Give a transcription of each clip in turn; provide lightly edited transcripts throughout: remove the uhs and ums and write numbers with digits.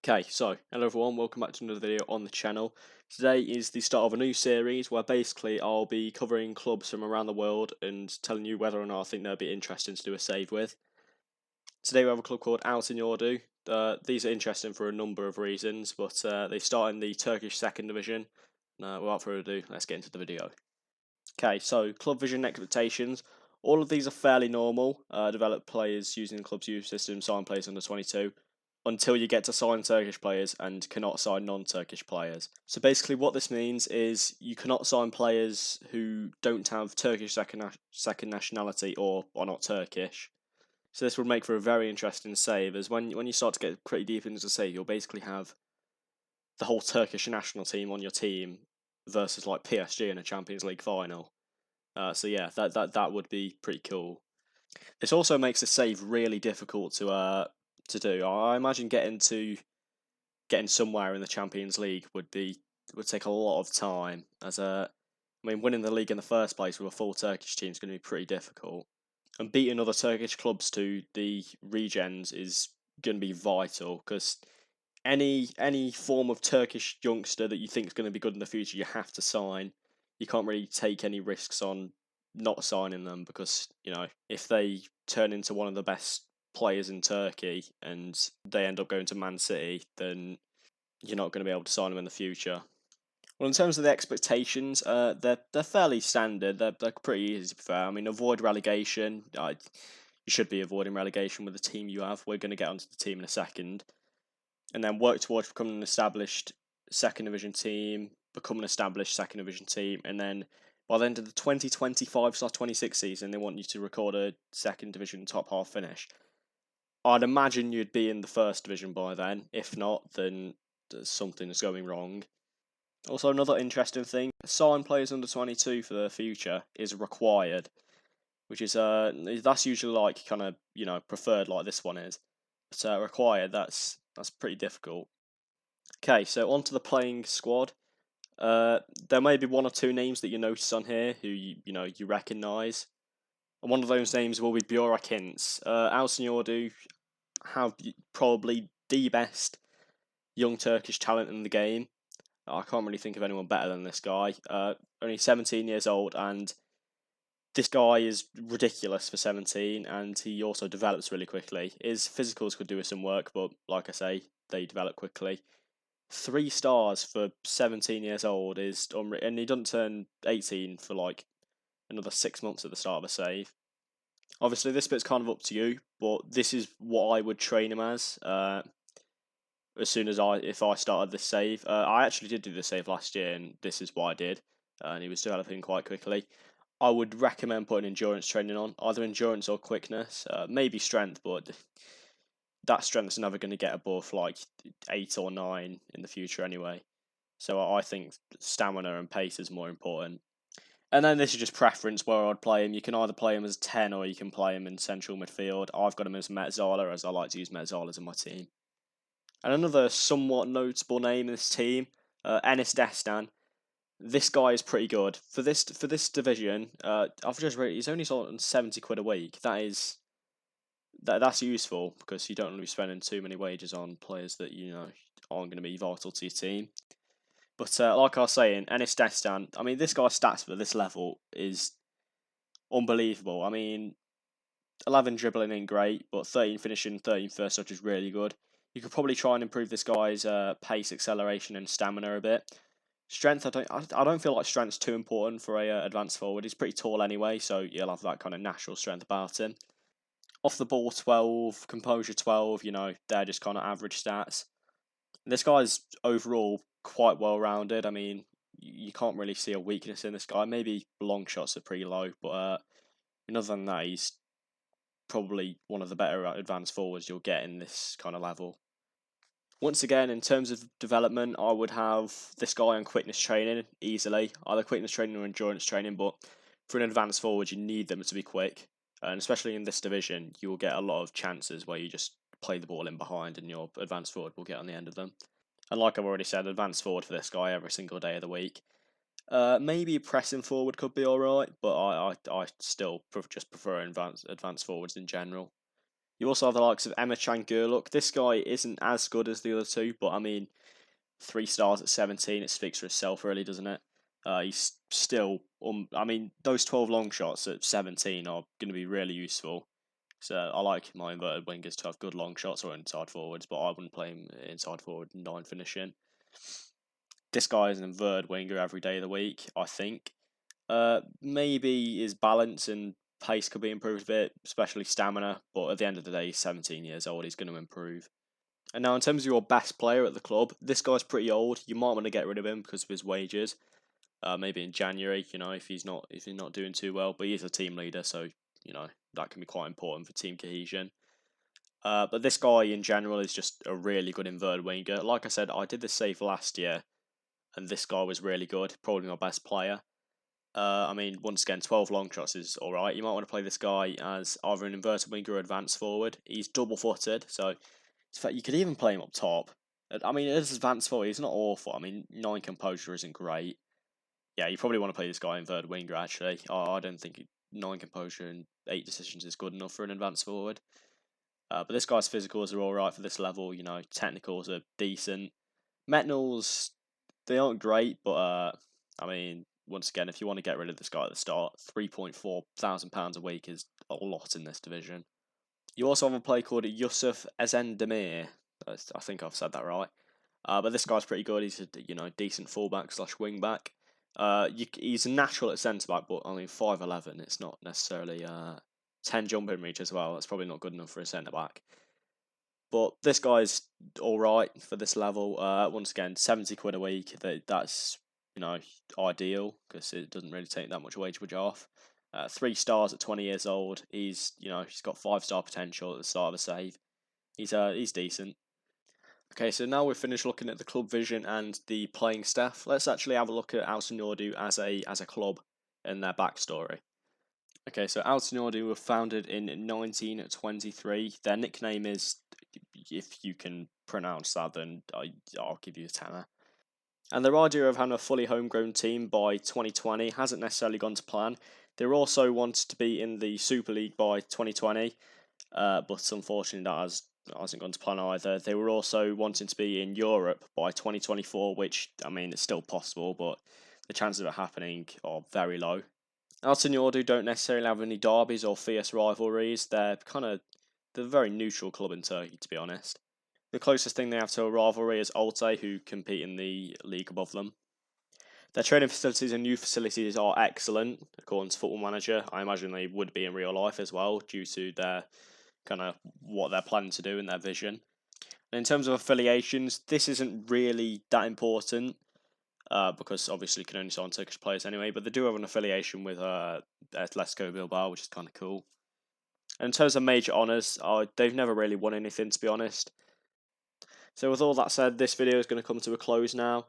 Okay, so hello everyone, welcome back to another video on the channel. Today is the start of a new series where basically I'll be covering clubs from around the world and telling you whether or not I think they'll be interesting to do a save with. Today we have a club called Altinordu. These are interesting for a number of reasons, but they start in the Turkish second division. Without further ado, let's get into the video. Okay, so club vision expectations. All of these are fairly normal. Develop players using the club's youth system, sign players under 22, until you get to sign Turkish players and cannot sign non-Turkish players. So basically what this means is you cannot sign players who don't have Turkish second nationality or are not Turkish. So this would make for a very interesting save, as when you start to get pretty deep into the save, you'll basically have the whole Turkish national team on your team versus like PSG in a Champions League final. So yeah, that would be pretty cool. This also makes the save really difficult to do. I imagine getting somewhere in the Champions League would take a lot of time. Winning the league in the first place with a full Turkish team is going to be pretty difficult, and beating other Turkish clubs to the regens is going to be vital because any form of Turkish youngster that you think is going to be good in the future, you have to sign. You can't really take any risks on not signing them because, if they turn into one of the best players in Turkey and they end up going to Man City, then you're not going to be able to sign them in the future. Well, in terms of the expectations, they're fairly standard. They're pretty easy to be fair. I mean, avoid relegation. You should be avoiding relegation with the team you have. We're going to get onto the team in a second. And then work towards becoming an established second division team, become an established second division team, and then by the end of the 2025/26 season, they want you to record a second division top half finish. I'd imagine you'd be in the first division by then. If not, then something is going wrong. Also, another interesting thing: sign players under 22 for the future is required, which is that's usually like kind of preferred like this one is, but required that's pretty difficult. Okay, so onto the playing squad. There may be one or two names that you notice on here who you recognise. And one of those names will be Burak Hintz. Altinordu have probably the best young Turkish talent in the game. I can't really think of anyone better than this guy. Only 17 years old, and this guy is ridiculous for 17, and he also develops really quickly. His physicals could do with some work, but like I say, they develop quickly. 3 stars for 17 years old is unreal, and he doesn't turn 18 for like another 6 months at the start of a save. Obviously, this bit's kind of up to you, but this is what I would train him as. If I started this save, I actually did do the save last year, and this is what I did, and he was developing quite quickly. I would recommend putting endurance training on, either endurance or quickness, maybe strength, but that strength's never going to get above like 8 or 9 in the future anyway. So I think stamina and pace is more important. And then this is just preference where I'd play him. You can either play him as 10 or you can play him in central midfield. I've got him as Metzala, as I like to use Metzalas in my team. And another somewhat notable name in this team, Enis Destan. This guy is pretty good for this division. I've just read he's only on £70 a week. That's useful because you don't want to be spending too many wages on players that aren't going to be vital to your team. But like I was saying, Enis Destan, I mean, this guy's stats for this level is unbelievable. I mean, 11 dribbling ain't great, but 13 finishing, 13 first touch is really good. You could probably try and improve this guy's pace, acceleration, and stamina a bit. Strength, I don't feel like strength's too important for a advanced forward. He's pretty tall anyway, so you'll have that kind of natural strength about him. Off the ball 12, composure 12, they're just kind of average stats. This guy's overall quite well rounded. I mean, you can't really see a weakness in this guy. Maybe long shots are pretty low, but other than that, he's probably one of the better advanced forwards you'll get in this kind of level. Once again, in terms of development, I would have this guy on quickness training easily, either quickness training or endurance training, but for an advanced forward, you need them to be quick. And especially in this division, you will get a lot of chances where you just play the ball in behind and your advanced forward will get on the end of them. And like I've already said, advanced forward for this guy every single day of the week. Maybe pressing forward could be alright, but I still just prefer advanced forwards in general. You also have the likes of Emre Gurluk. This guy isn't as good as the other two, but I mean, 3 stars at 17, it speaks for itself, really, doesn't it? He's still, I mean, those 12 long shots at 17 are going to be really useful. So I like my inverted wingers to have good long shots or inside forwards, but I wouldn't play him inside forward 9 finishing. This guy is an inverted winger every day of the week, I think. Maybe his balance and pace could be improved a bit, especially stamina, but at the end of the day, he's 17 years old, he's going to improve. And now, in terms of your best player at the club, this guy's pretty old. You might want to get rid of him because of his wages. Maybe in January, if he's not doing too well, but he's a team leader, so that can be quite important for team cohesion. But this guy in general is just a really good inverted winger. Like I said, I did this save last year, and this guy was really good, probably my best player. I mean, once again, 12 long shots is alright. You might want to play this guy as either an inverted winger or advanced forward. He's double footed, so in fact, you could even play him up top. I mean, as advanced forward, he's not awful. I mean, 9 composure isn't great. Yeah, you probably want to play this guy inverted winger, actually. I don't think 9 composure and 8 decisions is good enough for an advanced forward. But this guy's physicals are alright for this level, technicals are decent. Metnals, they aren't great, but I mean, once again, if you want to get rid of this guy at the start, £3,400 a week is a lot in this division. You also have a player called Yusuf Ezendemir. I think I've said that right. But this guy's pretty good. He's a decent fullback / wing back. He's a natural at centre back, but I mean 5'11". It's not necessarily 10 jumping reach as well. That's probably not good enough for a centre back. But this guy's all right for this level. Once again, 70 quid a week. That's ideal because it doesn't really take that much wage off. 3 stars at 20 years old. He's got 5-star potential at the start of a save. He's decent. Okay, so now we've finished looking at the club vision and the playing staff. Let's actually have a look at Altinordu as a club and their backstory. Okay, so Altinordu were founded in 1923. Their nickname is, if you can pronounce that, then I'll give you a tenner. And their idea of having a fully homegrown team by 2020 hasn't necessarily gone to plan. They also wanted to be in the Super League by 2020, but unfortunately that hasn't gone to plan either. They were also wanting to be in Europe by 2024, which, I mean, it's still possible, but the chances of it happening are very low. Altinordu don't necessarily have any derbies or fierce rivalries. They're a very neutral club in Turkey, to be honest. The closest thing they have to a rivalry is Altay, who compete in the league above them. Their training facilities and youth facilities are excellent, according to Football Manager. I imagine they would be in real life as well, due to their what they're planning to do in their vision. And in terms of affiliations, this isn't really that important, because obviously you can only sign Turkish players anyway, but they do have an affiliation with Atletico Bilbao, which is kind of cool. And in terms of major honours, they've never really won anything, to be honest. So with all that said, this video is going to come to a close now.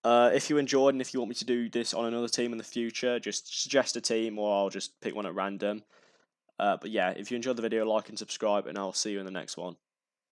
If you enjoyed and if you want me to do this on another team in the future, just suggest a team or I'll just pick one at random. But yeah, if you enjoyed the video, like and subscribe, and I'll see you in the next one.